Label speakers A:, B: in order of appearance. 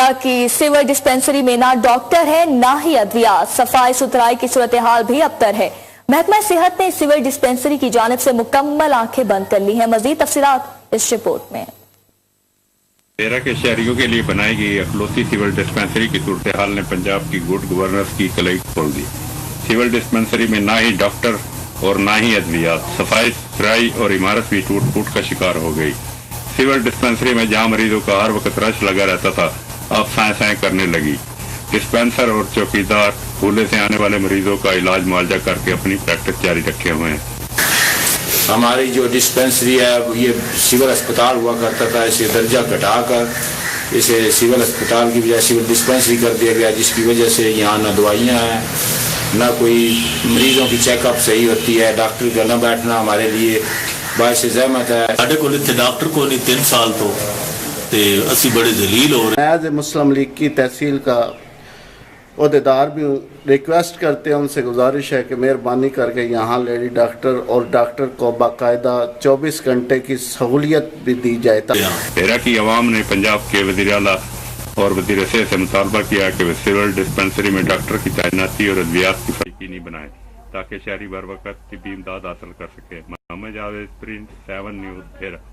A: डेरा की civil dispensary में ना डॉक्टर है ना ही अद्वियात, सफाई सुथराई की सूरत हाल भी अबतर है। महकमा सेहत ने सिविल डिस्पेंसरी की जानिब से मुकम्मल आंखें बंद कर ली हैं। मजीद तफसीलात इस रिपोर्ट में।
B: डेरा के शहरियों के लिए बनाई गई अखलौती सिविल डिस्पेंसरी की सूरत हाल ने पंजाब की गुड गवर्नेंस की कलई खोल दी। सिविल डिस्पेंसरी में ना ही डॉक्टर और ना ही अद्वियात, सफाई सुथराई और इमारत भी टूट फूट का शिकार हो गई। सिविल डिस्पेंसरी में जहां मरीजों का हर वक्त रश लगा रहता था, अब साएं करने लगी। डिस्पेंसर और चौकीदार भूले से आने वाले मरीजों का इलाज मुआवजा करके अपनी प्रैक्टिस जारी रखे हुए हैं।
C: हमारी जो डिस्पेंसरी है ये सिविल अस्पताल हुआ करता था, इसे दर्जा घटाकर इसे सिविल अस्पताल की बजाय सिविल डिस्पेंसरी कर दिया गया, जिसकी वजह से यहाँ न दवाइयाँ हैं न कोई मरीजों की चेकअप सही होती है। डॉक्टर का न बैठना हमारे लिए बायस ज़हमत है।
D: साढ़े को डॉक्टर को नहीं 3 साल तो असी बड़े जलील हो रहे
E: हैं। मुस्लिम लीग की तहसील का अहदेदार भी रिक्वेस्ट करते हैं, उनसे गुजारिश है कि मेहरबानी करके यहाँ लेडी डॉक्टर और डॉक्टर को बाकायदा 24 घंटे की सहूलियत भी दी जाए।
B: डेरा की अवाम ने पंजाब के वज़ीर आला और वज़ीर सेहत से मुतालबा किया कि वे सिविल डिस्पेंसरी में डॉक्टर की तैनाती और अद्वियात की यकीनी बनाए ताकि शहरी बर वक्त तिब्बी इमदाद हासिल कर सके। मोहम्मद जावेद, प्रिंस 7 न्यूज़ डेरा।